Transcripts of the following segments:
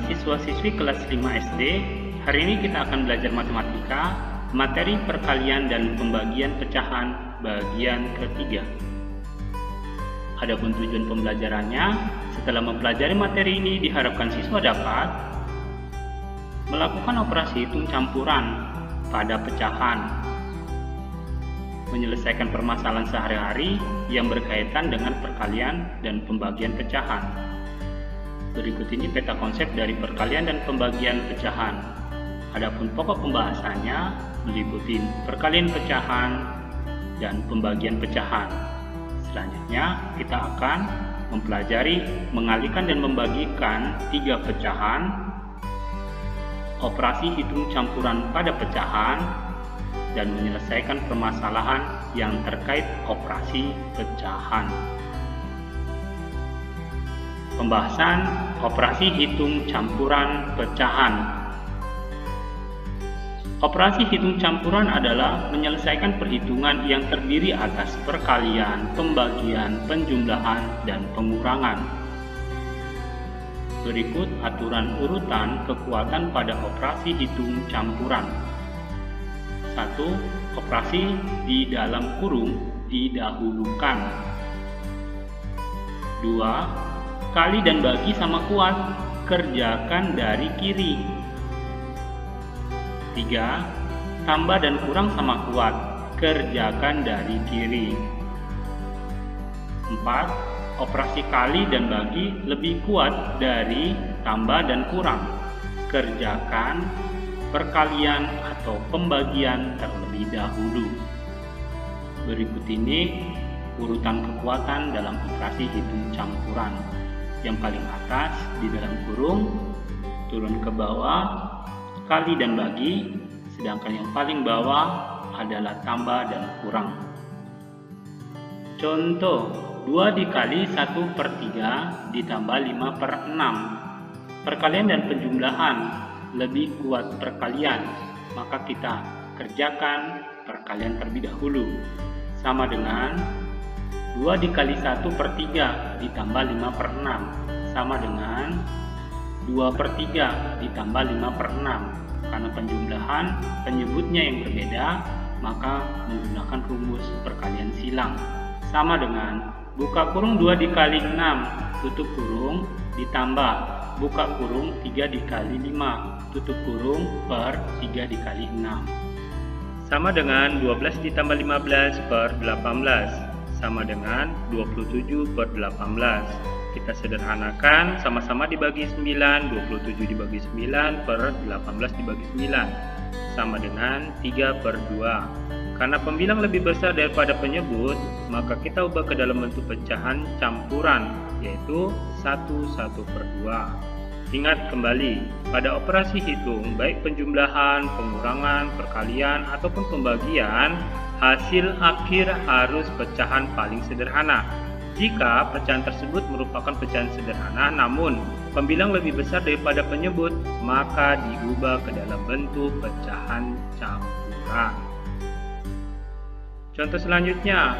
siswa-siswi kelas 5 SD. Hari ini kita akan belajar matematika, materi perkalian dan pembagian pecahan bagian ketiga. Adapun tujuan pembelajarannya, setelah mempelajari materi ini diharapkan siswa dapat melakukan operasi hitung campuran pada pecahan, menyelesaikan permasalahan sehari-hari yang berkaitan dengan perkalian dan pembagian pecahan. Berikut ini peta konsep dari perkalian dan pembagian pecahan. Adapun pokok pembahasannya meliputi perkalian pecahan dan pembagian pecahan. Selanjutnya kita akan mempelajari mengalihkan dan membagikan 3 pecahan, operasi hitung campuran pada pecahan, dan menyelesaikan permasalahan yang terkait operasi pecahan. Pembahasan operasi hitung campuran pecahan. Operasi hitung campuran adalah menyelesaikan perhitungan yang terdiri atas perkalian, pembagian, penjumlahan, dan pengurangan. Berikut aturan urutan kekuatan pada operasi hitung campuran. 1. Operasi di dalam kurung didahulukan. 2. Kali dan bagi sama kuat, kerjakan dari kiri. 3. Tambah dan kurang sama kuat, kerjakan dari kiri. 4. Operasi kali dan bagi lebih kuat dari tambah dan kurang, kerjakan perkalian atau pembagian terlebih dahulu. Berikut ini urutan kekuatan dalam operasi hitung campuran. Yang paling atas di dalam kurung, turun ke bawah, kali dan bagi, sedangkan yang paling bawah adalah tambah dan kurang. Contoh, 2 dikali 1/3 ditambah 5/6. Perkalian dan penjumlahan lebih kuat perkalian, maka kita kerjakan perkalian terlebih dahulu. Sama dengan 2 dikali 1/3 ditambah 5/6 sama dengan 2/3 ditambah 5/6. Karena penjumlahan penyebutnya yang berbeda, maka menggunakan rumus perkalian silang. Sama dengan buka kurung 2 dikali 6 tutup kurung ditambah buka kurung 3 dikali 5 tutup kurung per 3 dikali 6. Sama dengan 12 ditambah 15/18 sama dengan 27/18. Kita sederhanakan, sama-sama dibagi 9, 27 dibagi 9 per 18 dibagi 9 sama dengan 3/2. Karena pembilang lebih besar daripada penyebut, maka kita ubah ke dalam bentuk pecahan campuran, yaitu 1/2. Ingat kembali, pada operasi hitung, baik penjumlahan, pengurangan, perkalian, ataupun pembagian, hasil akhir harus pecahan paling sederhana. Jika pecahan tersebut merupakan pecahan sederhana namun pembilang lebih besar daripada penyebut, maka diubah ke dalam bentuk pecahan campuran. Contoh selanjutnya,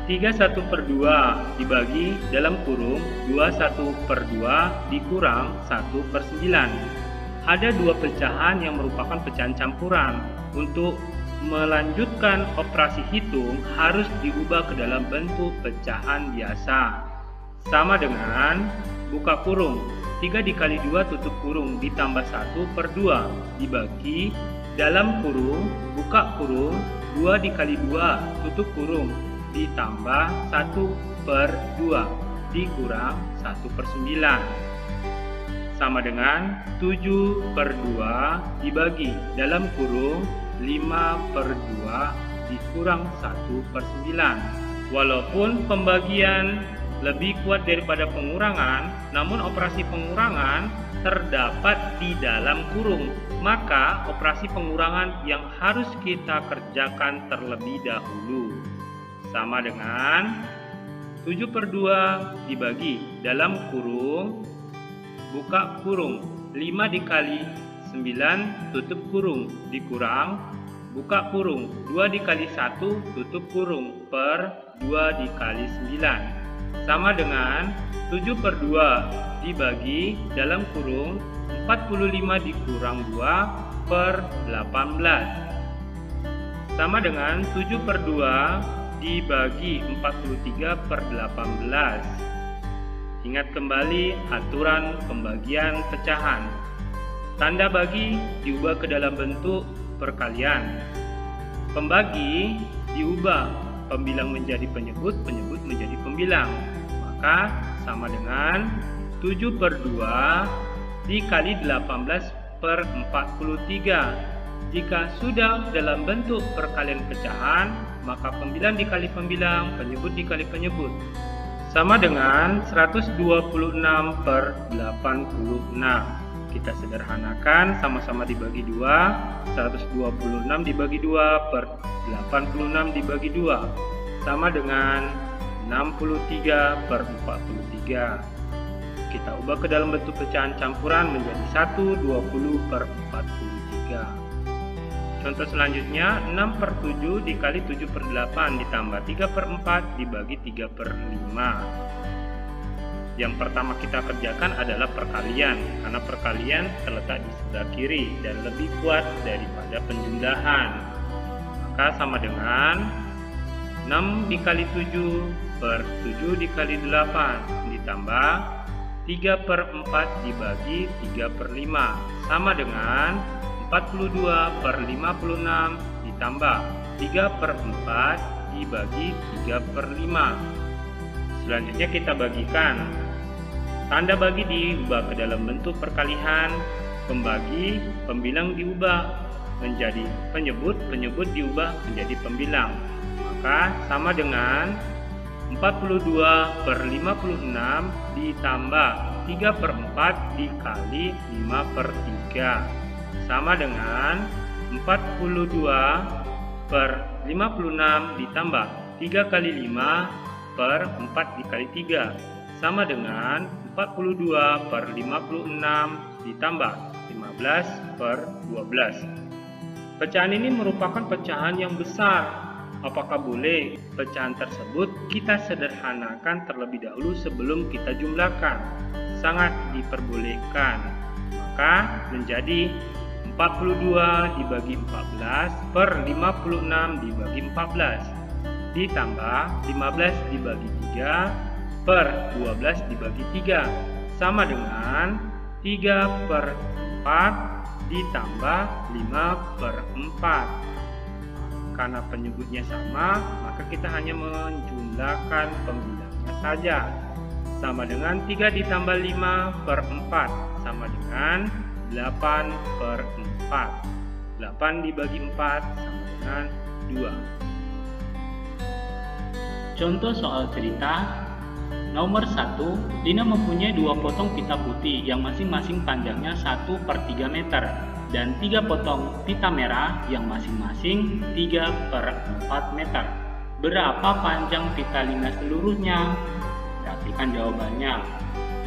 3/1/2 dibagi dalam kurung 21/2 dikurang 1/9. Ada 2 pecahan yang merupakan pecahan campuran. Untuk melanjutkan operasi hitung harus diubah ke dalam bentuk pecahan biasa. Sama dengan buka kurung 3 dikali 2 tutup kurung ditambah 1/2 dibagi dalam kurung buka kurung 2 dikali 2 tutup kurung ditambah 1/2 dikurang 1/9. Sama dengan 7/2 dibagi dalam kurung 5/2 dikurang 1/9. Walaupun pembagian lebih kuat daripada pengurangan, namun operasi pengurangan terdapat di dalam kurung, maka operasi pengurangan yang harus kita kerjakan terlebih dahulu. Sama dengan 7/2 dibagi dalam kurung buka kurung 5 dikali 9 tutup kurung dikurang buka kurung 2 dikali 1 tutup kurung per 2 dikali 9 sama dengan 7/2 dibagi dalam kurung 45 dikurang 2 per 18. Sama dengan 7 per 2 dibagi 43 per 18. Ingat kembali aturan pembagian pecahan. Tanda bagi diubah ke dalam bentuk perkalian. Pembagi diubah pembilang menjadi penyebut, penyebut menjadi pembilang. Maka sama dengan 7 per 2 dikali 18 per 43. Jika sudah dalam bentuk perkalian pecahan, maka pembilang dikali pembilang, penyebut dikali penyebut. Sama dengan 126 per 86. Kita sederhanakan, sama-sama dibagi 2. 126 dibagi 2 per 86 dibagi 2. Sama dengan 63 per 43. Kita ubah ke dalam bentuk pecahan campuran menjadi 120 per 43. Contoh selanjutnya, 6 per 7 dikali 7 per 8 ditambah 3 per 4 dibagi 3 per 5. Yang pertama kita kerjakan adalah perkalian, karena perkalian terletak di sebelah kiri dan lebih kuat daripada penjumlahan. Maka sama dengan 6 dikali 7 per 7 dikali 8 ditambah 3 per 4 dibagi 3 per 5 sama dengan 42 per 56 ditambah 3 per 4 dibagi 3 per 5. Selanjutnya kita bagikan. Tanda bagi diubah ke dalam bentuk perkalian. Pembagi, pembilang diubah menjadi penyebut, penyebut diubah menjadi pembilang. Maka sama dengan 42 per 56 ditambah 3 per 4 dikali 5 per 3 sama dengan 42 per 56 ditambah 3 kali 5 per 4 dikali 3 sama dengan 42 per 56 ditambah 15 per 12. Pecahan ini merupakan pecahan yang besar. Apakah boleh pecahan tersebut kita sederhanakan terlebih dahulu sebelum kita jumlahkan? Sangat diperbolehkan. Maka menjadi 42 dibagi 14 per 56 dibagi 14 ditambah 15 dibagi 3 per 12 dibagi 3 sama dengan 3 per 4 ditambah 5 per 4. Karena penyebutnya sama, maka kita hanya menjumlahkan pembilangnya saja. Sama dengan 3 ditambah 5 per 4 sama dengan 8 per 4. 8 dibagi 4 sama dengan 2. Contoh soal cerita. Nomor 1, Lina mempunyai 2 potong pita putih yang masing-masing panjangnya 1 per 3 meter dan 3 potong pita merah yang masing-masing 3 per 4 meter. Berapa panjang pita Lina seluruhnya? Perhatikan jawabannya.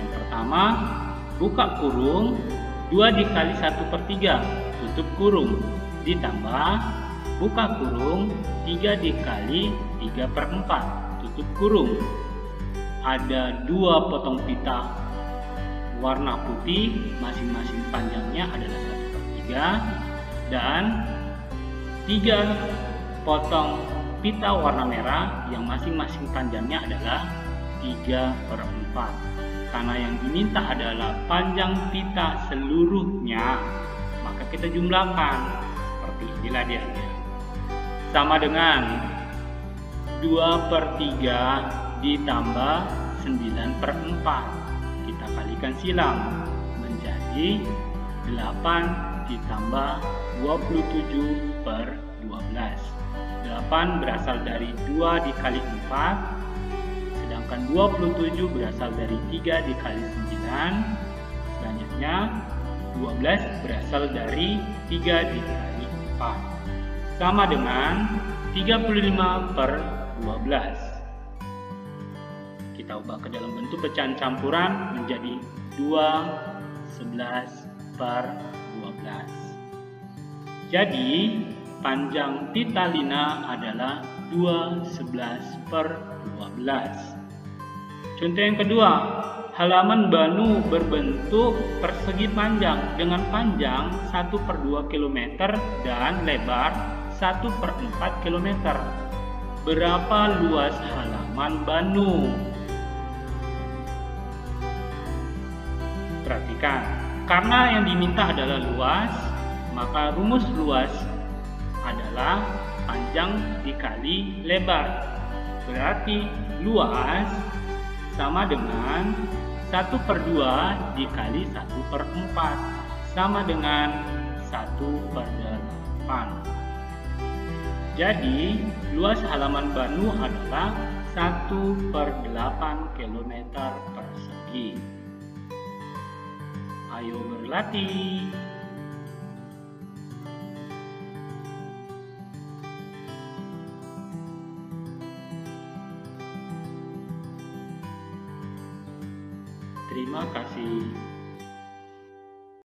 Yang pertama, buka kurung 2 dikali 1 per 3 tutup kurung ditambah buka kurung 3 dikali 3 per 4 tutup kurung. Ada 2 potong pita warna putih, masing-masing panjangnya adalah 1 per 3 dan 3 potong pita warna merah yang masing-masing panjangnya adalah 3 per 4. Karena yang diminta adalah panjang pita seluruhnya, maka kita jumlahkan seperti inilah dia. Sama dengan 2 per 3 ditambah 9 per 4. Kita kalikan silang menjadi 8 ditambah 27 per 12. 8 berasal dari 2 dikali 4, sedangkan 27 berasal dari 3 dikali 9. Selanjutnya 12 berasal dari 3 dikali 4. Sama dengan 35 per 12. Kita ubah ke dalam bentuk pecahan campuran menjadi 2/11 per 12. Jadi panjang pita Lina adalah 2/11 per 12. Contoh yang kedua, Halaman Banu berbentuk persegi panjang dengan panjang 1/2 km dan lebar 1/4 km. Berapa luas halaman Banu? Perhatikan, karena yang diminta adalah luas, maka rumus luas adalah panjang dikali lebar. Berarti luas sama dengan 1/2 dikali 1/4 sama dengan 1/8. Jadi luas halaman Banu adalah 1/8 km persegi. Ayo berlatih. Terima kasih.